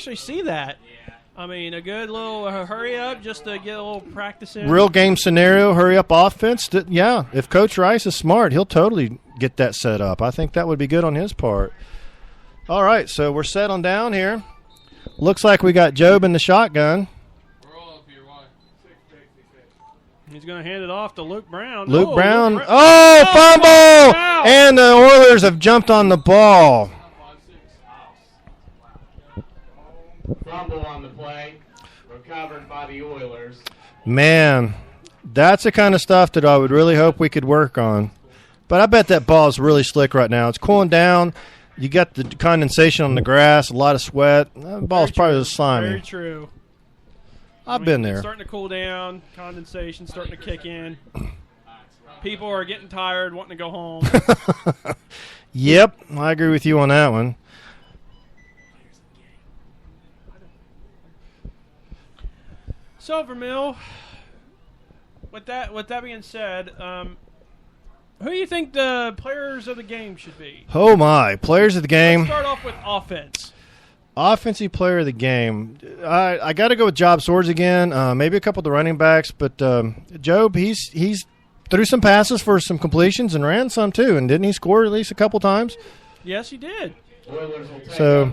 actually see that. I mean, a good little hurry up just to get a little practice in. Real game scenario, hurry up offense. Yeah, if Coach Rice is smart, he'll totally get that set up. I think that would be good on his part. All right, so we're settling down here. Looks like we got Job in the shotgun. He's going to hand it off to Luke Brown. Luke Brown. Fumble! Wow. And the Oilers have jumped on the ball. Fumble on the play, recovered by the Oilers. Man, that's the kind of stuff that I would really hope we could work on. But I bet that ball is really slick right now. It's cooling down. You got the condensation on the grass, a lot of sweat. That ball's probably just slimy. Very true. I've been there. It's starting to cool down. Condensation starting to kick in. People are getting tired, wanting to go home. Yep, I agree with you on that one. So, Vermeil, with that being said, who do you think the players of the game should be? Oh, my. Players of the game. Let's start off with offense. Offensive player of the game. I got to go with Job Swords again. Maybe a couple of the running backs. But Job, he's threw some passes for some completions and ran some too. And didn't he score at least a couple times? Yes, he did. So,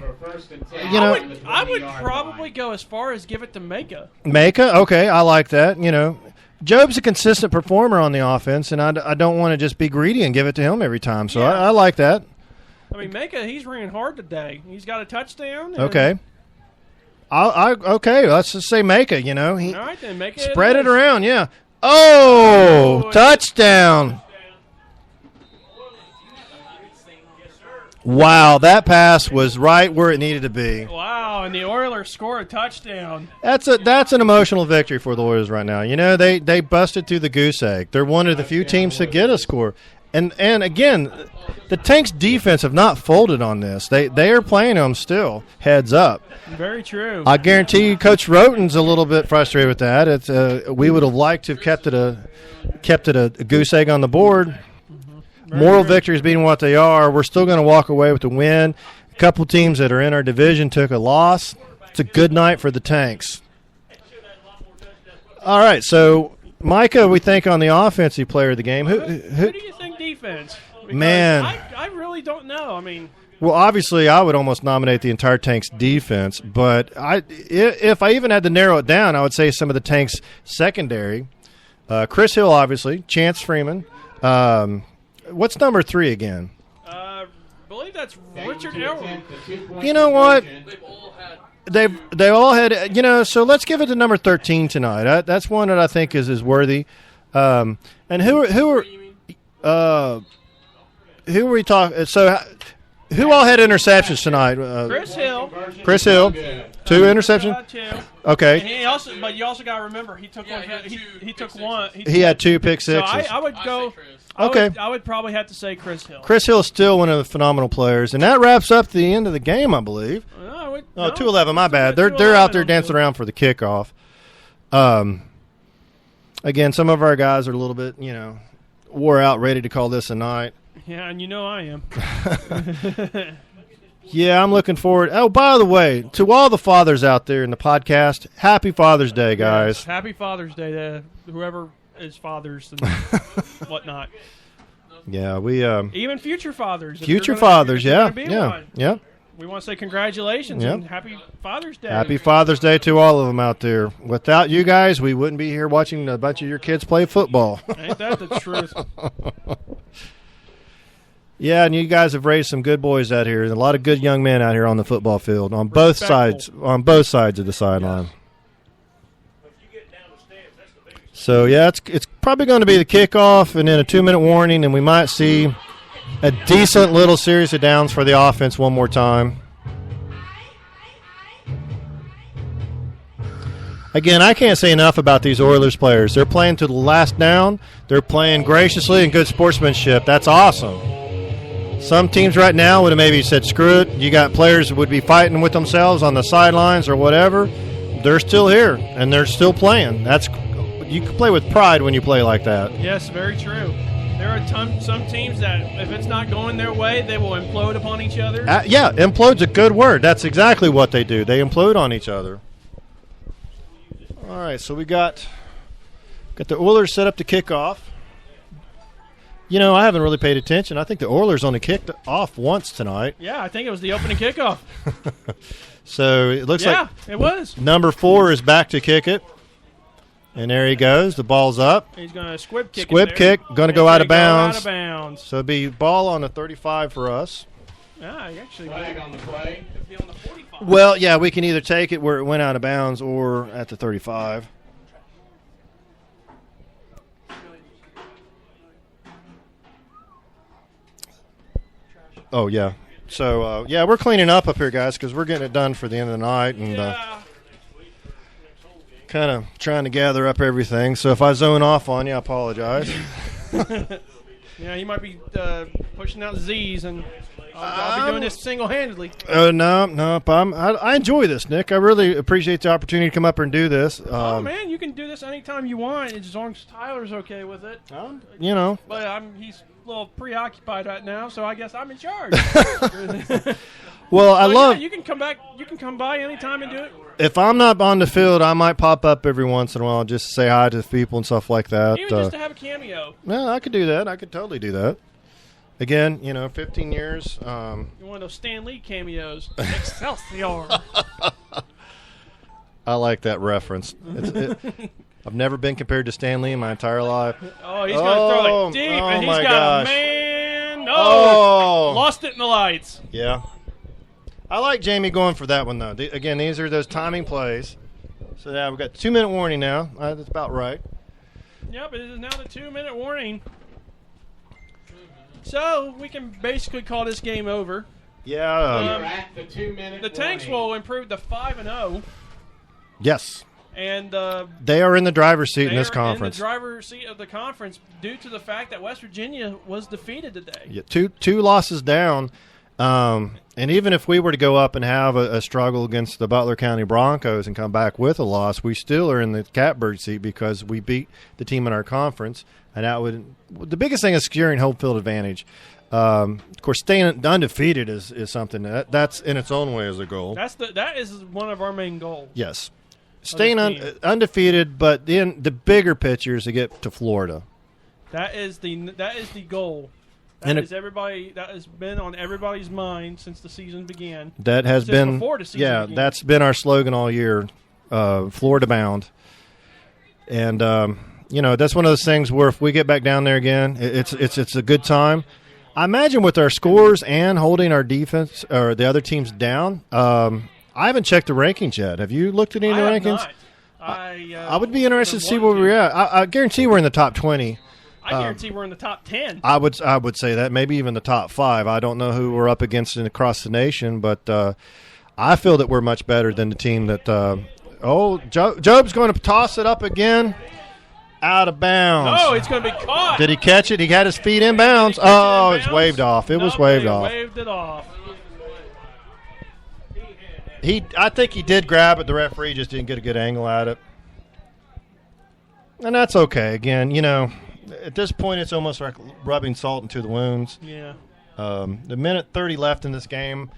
you know, I would probably go as far as give it to Maka. Maka? Okay, I like that. You know, Job's a consistent performer on the offense, and I don't want to just be greedy and give it to him every time. So I like that. I mean, Maka, he's ran hard today. He's got a touchdown. Okay. Okay, let's just say Maka, you know. He all right, then Maka. spread it around, yeah. Oh, touchdown. Wow, that pass was right where it needed to be. Wow, and the Oilers score a touchdown. That's an emotional victory for the Oilers right now. You know, they busted through the goose egg. They're one of the few teams to get a score. And again, the Tanks defense have not folded on this. They are playing them still, heads up. Very true. I guarantee you Coach Roten's a little bit frustrated with that. It's we would have liked to have kept it a goose egg on the board. Moral victories being what they are, we're still going to walk away with a win. A couple teams that are in our division took a loss. It's a good night for the Tanks. All right, so Micah, we think on the offensive player of the game. Who do you think defense? Because man, I really don't know. I mean, well, obviously, I would almost nominate the entire Tanks defense, but if I even had to narrow it down, I would say some of the Tanks secondary. Chris Hill, obviously, Chance Freeman. What's number 3 again? I believe that's Richard Elwood. You know what? They all had, you know, so let's give it to number 13 tonight. That's one that I think is worthy. And who are we talking? So who all had interceptions tonight? Chris Hill. 2 interceptions? Okay. And you also got to remember he took one. He took one. He had 2 pick sixes. So I would go. Okay. I would probably have to say Chris Hill. Chris Hill is still one of the phenomenal players, and that wraps up the end of the game, I believe. No, 2-11, my bad. They're out there dancing around for the kickoff. Again, some of our guys are a little bit, you know, wore out, ready to call this a night. Yeah, and you know I am. Yeah, I'm looking forward. Oh, by the way, to all the fathers out there in the podcast, happy Father's Day, guys. Yes, happy Father's Day to whoever is fathers and whatnot. Yeah, we even future fathers. Future fathers, yeah. We want to say congratulations and happy Father's Day. Happy Father's Day to all of them out there. Without you guys, we wouldn't be here watching a bunch of your kids play football. Ain't that the truth? Yeah, and you guys have raised some good boys out here. A lot of good young men out here on the football field on both sides of the sideline. Yes. So, yeah, it's probably going to be the kickoff and then a 2-minute warning, and we might see a decent little series of downs for the offense one more time. Again, I can't say enough about these Oilers players. They're playing to the last down. They're playing graciously and good sportsmanship. That's awesome. Some teams right now would have maybe said, screw it. You got players that would be fighting with themselves on the sidelines or whatever. They're still here, and they're still playing. You can play with pride when you play like that. Yes, very true. There are some teams that, if it's not going their way, they will implode upon each other. Yeah, implode's a good word. That's exactly what they do. They implode on each other. All right, so we got the Oilers set up to kick off. You know, I haven't really paid attention. I think the Oilers only kicked off once tonight. Yeah, I think it was the opening kickoff. So it looks like it was. number 4 is back to kick it. And there he goes. The ball's up. He's going to squib kick. Squib kick. Going to go out of bounds. So it'll be ball on the 35 for us. Yeah, actually. Flag on the play. Be on the 45. Well, yeah, we can either take it where it went out of bounds or at the 35. Oh, yeah. So, yeah, we're cleaning up here, guys, because we're getting it done for the end of the night. And kind of trying to gather up everything. So if I zone off on you, I apologize. Yeah, you might be pushing out Z's, and I'll be doing this single-handedly. No. I enjoy this, Nick. I really appreciate the opportunity to come up here and do this. Oh, man, you can do this anytime you want, as long as Tyler's okay with it. You know. But he's a little preoccupied right now, so I guess I'm in charge. Well, I love. Yeah, you can come back. You can come by anytime and do it. If I'm not on the field, I might pop up every once in a while just to say hi to the people and stuff like that. Even just to have a cameo. No, I could do that. I could totally do that. Again, 15 years. You're one of those Stan Lee cameos. Excelsior. I like that reference. I've never been compared to Stan Lee in my entire life. Oh, he's going to throw it deep, and he's got gosh. a man. Oh, lost it in the lights. Yeah. I like Jamie going for that one, though. Again, these are those timing plays. So now we've got 2-minute warning now. That's about right. Yep, it is now the 2-minute warning. So we can basically call this game over. Yeah. We're at the 2-minute The Tanks will improve to 5-0. Yes. And they are in the driver's seat in this conference. In the driver's seat of the conference due to the fact that West Virginia was defeated today. Yeah, two losses down. And even if we were to go up and have a struggle against the Butler County Broncos and come back with a loss, we still are in the catbird seat because we beat the team in our conference. And the biggest thing is securing home field advantage. Of course, staying undefeated is something that's in its own way as a goal. That is one of our main goals. Yes, staying undefeated, but then the bigger picture is to get to Florida. That is the goal. That has been on everybody's mind since the season began. That has been before the season began. That's been our slogan all year, Florida bound. And that's one of those things where if we get back down there again, it's a good time. I imagine with our scores and holding our defense or the other teams down. I haven't checked the rankings yet. Have you looked at any of the rankings? Not. I would be interested to see where we're at. I guarantee we're in the top 20. I guarantee we're in the top 10. I would say that, maybe even the top 5. I don't know who we're up against across the nation, but I feel that we're much better than the team that Job's going to toss it up again. Out of bounds. Oh, it's going to be caught. Did he catch it? He had his feet in bounds. Oh, it's waved off. It was waved off. Waved it off. I think he did grab it. The referee just didn't get a good angle at it. And that's okay. Again, at this point, it's almost like rubbing salt into the wounds. Yeah. The minute 30 left in this game.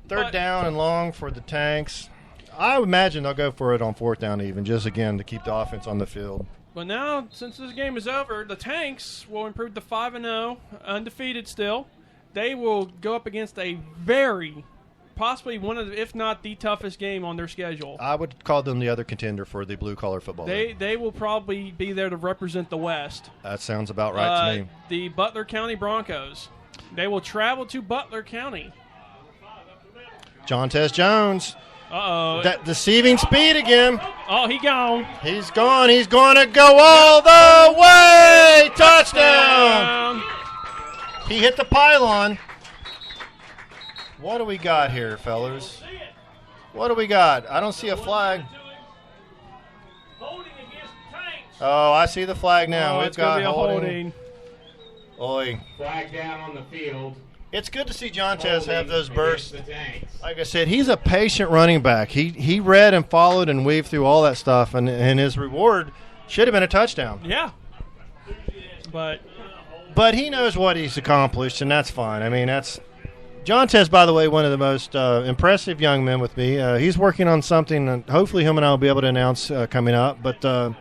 Third down and long for the Tanks. I would imagine they'll go for it on 4th down even, just, again, to keep the offense on the field. But now, since this game is over, the Tanks will improve to 5-0, undefeated still. They will go up against a possibly one of the, if not the toughest game on their schedule. I would call them the other contender for the blue-collar football league. They will probably be there to represent the West. That sounds about right to me. The Butler County Broncos. They will travel to Butler County. Jontez Jones. Uh-oh. That deceiving speed again. Oh, he gone. He's gone. He's going to go all the way. Touchdown. He hit the pylon. What do we got here, fellas? What do we got? I don't see a flag. Oh, I see the flag now. We've got holding. Oi. Flag down on the field. It's good to see Jontez have those bursts. Like I said, he's a patient running back. He read and followed and weaved through all that stuff, and his reward should have been a touchdown. Yeah. But But he knows what he's accomplished, and that's fine. I mean, that's John Tez, by the way, one of the most impressive young men with me. He's working on something that hopefully him and I will be able to announce coming up. But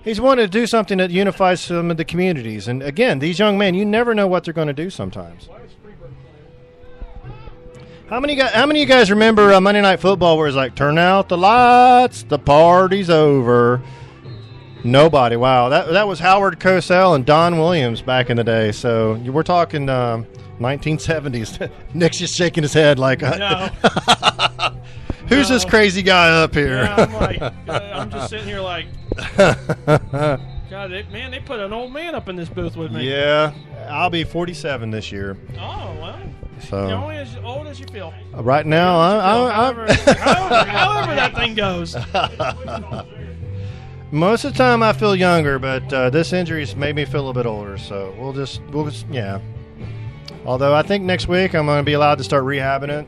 he's wanted to do something that unifies some of the communities. And, again, these young men, you never know what they're going to do sometimes. How many of you guys remember Monday Night Football where it's like, turn out the lights, the party's over? Nobody. Wow. That was Howard Cosell and Don Williams back in the day. So we're talking 1970s. Nick's just shaking his head like, No. who's this crazy guy up here? Yeah, I'm like, I'm just sitting here like, God, they put an old man up in this booth with me. Yeah. I'll be 47 this year. Oh, well. So You're only as old as you feel. right now, However that thing goes. Most of the time I feel younger, but this injury's made me feel a bit older. So we'll just yeah. Although I think next week I'm going to be allowed to start rehabbing it,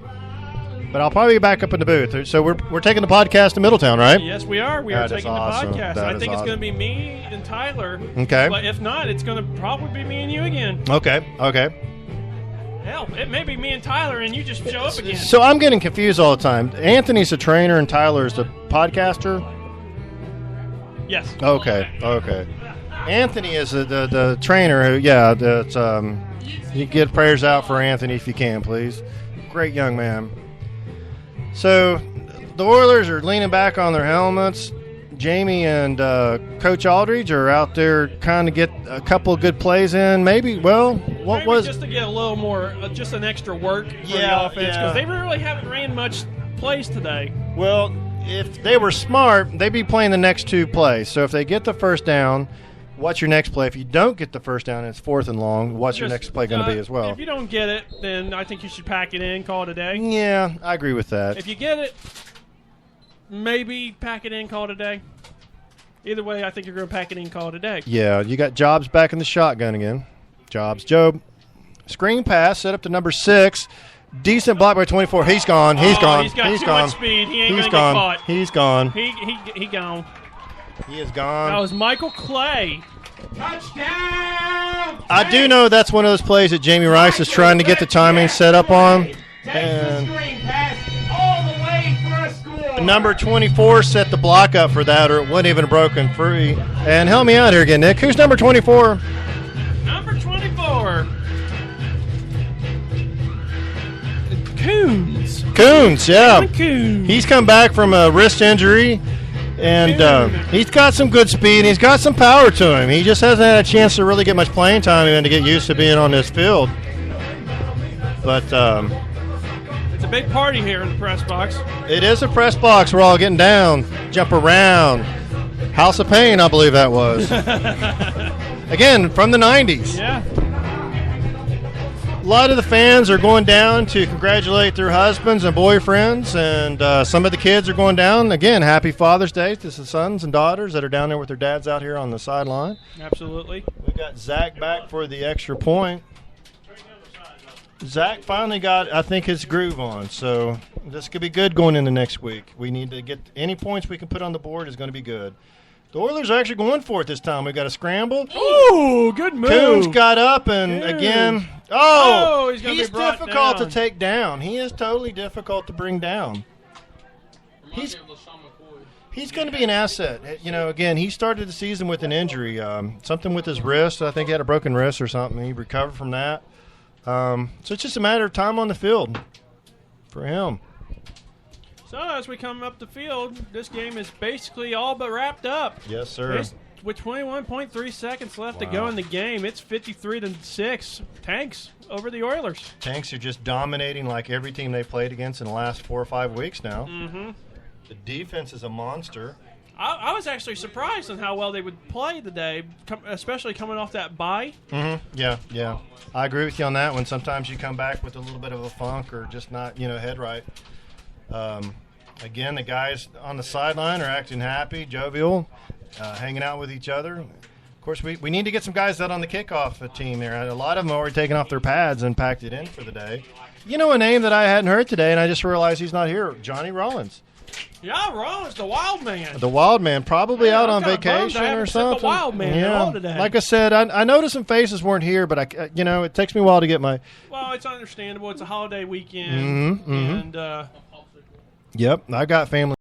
but I'll probably be back up in the booth. So we're taking the podcast to Middletown, right? Yes, we are. We are That is taking awesome. the podcast. That I is think it's awesome. going to be me and Tyler. Okay. But if not, it's going to probably be me and you again. Okay. Hell, it may be me and Tyler, and you just show up again. So I'm getting confused all the time. Anthony's the trainer and Tyler's the podcaster. Yes. Okay. Anthony is the trainer who, yeah, that's, you get prayers out for Anthony if you can, please. Great young man. So the Oilers are leaning back on their helmets. Jamie and Coach Aldridge are out there kind of get a couple of good plays in. Maybe Just to get a little more, just an extra work for the offense, because they really haven't ran much plays today. Well, if they were smart, they'd be playing the next two plays. So if they get the first down, what's your next play? If you don't get the first down and it's 4th and long, what's your next play going to be as well? If you don't get it, then I think you should pack it in, call it a day. Yeah, I agree with that. If you get it, maybe pack it in, call it a day. Either way, I think you're going to pack it in, call it a day. Yeah, you got Jobs back in the shotgun again. Job. Screen pass set up to number 6. Decent block by 24. He's gone. He's gone. He's got too much speed. He ain't going to get caught. He's gone. He gone. He is gone. That was Michael Clay. Touchdown! I do know that's one of those plays that Jamie Rice is trying to get the timing set up on. Takes the And screen pass all the way for a score. number 24 set the block up for that, or it wouldn't even have broken free. And help me out here again, Nick. Who's number 24? Number 24. Coons. Yeah. Coons. He's come back from a wrist injury, and he's got some good speed, and he's got some power to him. He just hasn't had a chance to really get much playing time and to get used to being on this field. But It's a big party here in the press box. it is a press box. We're all getting down, jump around. House of Pain, I believe that was. Again, from the 90s. Yeah. A lot of the fans are going down to congratulate their husbands and boyfriends, and some of the kids are going down. Again, happy Father's Day to the sons and daughters that are down there with their dads out here on the sideline. Absolutely. We got Zach back for the extra point. Zach finally got, I think, his groove on, so this could be good going into next week. We need to get any points we can put on the board is going to be good. The Oilers are actually going for it this time. We've got a scramble. Ooh, good move. Coons got up, and Coons. again, He's gonna he's be brought difficult down. to take down. He is totally difficult to bring down. He's going to be an asset. You know, again, he started the season with an injury, something with his wrist. I think he had a broken wrist or something. He recovered from that. So it's just a matter of time on the field for him. So as we come up the field, this game is basically all but wrapped up. Yes, sir. With 21.3 seconds left to Wow. go in the game, it's 53-6. Tanks over the Oilers. Tanks are just dominating like every team they played against in the last 4 or 5 weeks now. Mm-hmm. The defense is a monster. I was actually surprised on how well they would play today, especially coming off that bye. Mm-hmm. Yeah. I agree with you on that one. Sometimes you come back with a little bit of a funk or just not, head right. Again, the guys on the sideline are acting happy, jovial, hanging out with each other. Of course, we need to get some guys out on the kickoff team there. A lot of them are already taken off their pads and packed it in for the day. You know a name that I hadn't heard today, and I just realized he's not here, Johnny Rollins. Yeah, wrong. It's the Wild Man. The Wild Man, probably Man, out I'm on kinda bummed I vacation haven't or seen the something. Wild Man at all today. Like I said, I noticed some faces weren't here, but it takes me a while to get my. Well, it's understandable. It's a holiday weekend, and Yep, I got family.